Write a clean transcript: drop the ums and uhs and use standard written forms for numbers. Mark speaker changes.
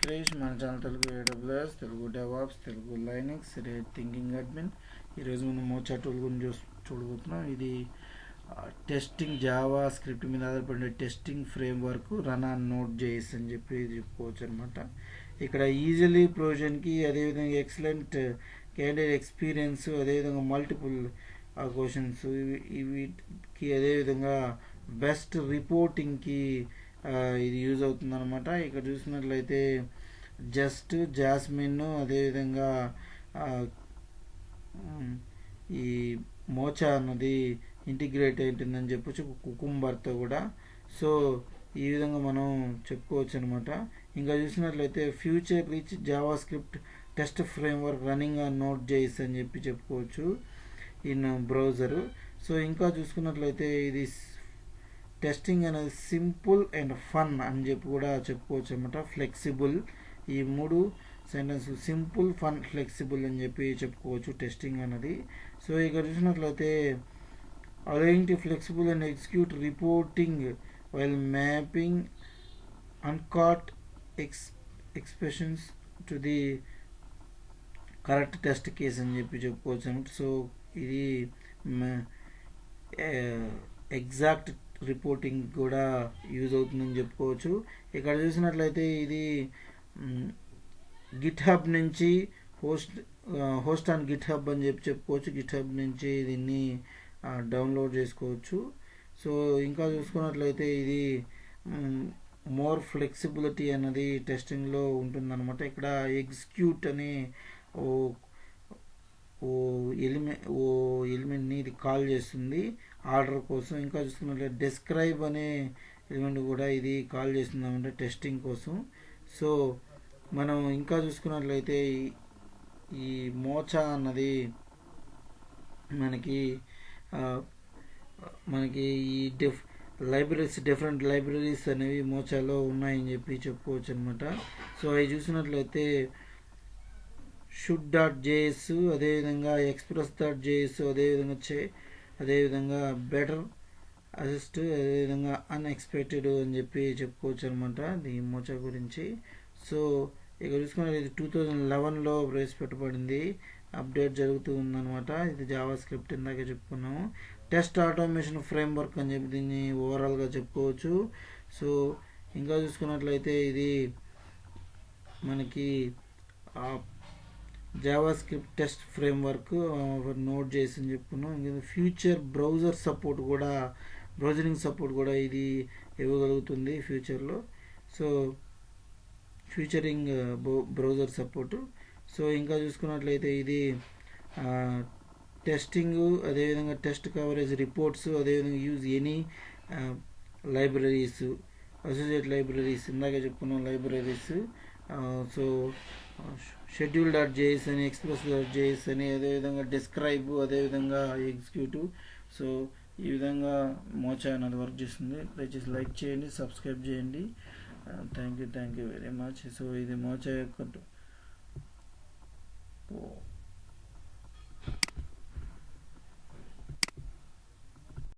Speaker 1: క్రిష్ మన channel Telugu AWS Telugu DevOps Telugu Linux thinking admin. ఈరోజు మనం మోచా టూల్ గురించి చూడబోతున్నాం. ఇది టెస్టింగ్ జావా స్క్రిప్ట్ మీద ఆధారపడిన testing framework run on node JS అని చెప్పి చెప్పుకోవచ్చు అనమాట. ఇక్కడ ఈజీలీ ప్రొవిజన్కి, అదేవిధంగా ఎక్సలెంట్ క్యాండిడేట్ ఎక్స్పీరియన్స్, అదేవిధంగా మల్టిపుల్ క్వశ్చన్స్ వీటికి, అదేవిధంగా బెస్ట్ రిపోర్టింగ్కి ఇది యూజ్ అవుతుంది అనమాట. ఇక్కడ చూసినట్లయితే జస్ట్ జాస్మిన్, అదేవిధంగా ఈ మోచా అన్నది ఇంటిగ్రేట్ అవుతుందని చెప్పొచ్చు కుకుంబర్తో కూడా. సో ఈ విధంగా మనం చెప్పుకోవచ్చు అనమాట. ఇంకా చూసినట్లయితే future rich Java script test framework running on node JS అని చెప్పి చెప్పుకోవచ్చు ఇన్ బ్రౌజరు. సో ఇంకా చూసుకున్నట్లయితే ఇది టెస్టింగ్ అనేది సింపుల్ అండ్ ఫన్ అని చెప్పి కూడా చెప్పుకోవచ్చు అనమాట. ఫ్లెక్సిబుల్, ఈ మూడు సెంటెన్స్ సింపుల్, ఫన్, ఫ్లెక్సిబుల్ అని చెప్పి చెప్పుకోవచ్చు టెస్టింగ్ అనేది. సో ఇక్కడ చూసినట్లయితే allowing to flexible and execute reporting while mapping uncaught expressions to the correct test case అని చెప్పి చెప్పుకోవచ్చు అనమాట. సో ఇది ఎగ్జాక్ట్ రిపోర్టింగ్ కూడా యూజ్ అవుతుందని చెప్పుకోవచ్చు. ఇక్కడ చూసినట్లయితే ఇది గిట్ హబ్ నుంచి హోస్ట్ ఆన్ గిట్ హబ్ అని చెప్పి చెప్పుకోవచ్చు. గిట్ హబ్ నుంచి దీన్ని డౌన్లోడ్ చేసుకోవచ్చు. సో ఇంకా చూసుకున్నట్లయితే ఇది మోర్ ఫ్లెక్సిబిలిటీ అన్నది టెస్టింగ్లో ఉంటుందన్నమాట. ఇక్కడ ఎగ్జిక్యూట్ అనే ఓ ఎలిమెంట్ని ఇది కాల్ చేస్తుంది ఆర్డర్ కోసం. ఇంకా చూసుకున్నట్లయితే డిస్క్రైబ్ అనే ఎలిమెంట్ కూడా ఇది కాల్ చేస్తుంది అనమాట టెస్టింగ్ కోసం. సో మనం ఇంకా చూసుకున్నట్లయితే ఈ మోచా అన్నది మనకి ఈ డిఫరెంట్ లైబ్రరీస్ అనేవి మోచాలో ఉన్నాయని చెప్పి చెప్పుకోవచ్చు అనమాట. సో అవి చూసినట్లయితే should.js, అదేవిధంగా express.js, అదేవిధంగా బెటర్ అసిస్ట్, అదేవిధంగా అన్ఎక్స్పెక్టెడ్ అని చెప్పి చెప్పుకోవచ్చు అనమాట ఈ మోచా గురించి. సో ఇక్కడ చూసుకున్నట్లయితే ఇది 2011లో ప్రవేశపెట్టబడింది, అప్డేట్ జరుగుతూ ఉందన్నమాట. ఇది జావా స్క్రిప్ట్ ఇందాక చెప్పుకున్నాము. టెస్ట్ ఆటోమేషన్ ఫ్రేమ్వర్క్ అని చెప్పి దీన్ని ఓవరాల్గా చెప్పుకోవచ్చు. సో ఇంకా చూసుకున్నట్లయితే ఇది మనకి Java script test framework node JS అని చెప్పుకున్నాం. ఇంకా ఫ్యూచర్ బ్రౌజరింగ్ సపోర్ట్ కూడా ఇది ఇవ్వగలుగుతుంది ఫ్యూచర్లో. So featuring browser support. So ఇంకా చూసుకున్నట్లయితే ఇది టెస్టింగ్, అదేవిధంగా టెస్ట్ కవరేజ్ రిపోర్ట్స్, అదేవిధంగా use any libraries, associate libraries, ఇందాక చెప్పుకున్నాం లైబ్రరీస్. సో schedule.js అని, express.js అని, అదేవిధంగా డిస్క్రైబ్, అదేవిధంగా ఎగ్జిక్యూటివ్. సో ఈ విధంగా మోచా అనేది వర్క్ చేస్తుంది. దయచేసి లైక్ చేయండి, సబ్స్క్రైబ్ చేయండి. Thank you very much. So ఇది మోచా యొక్క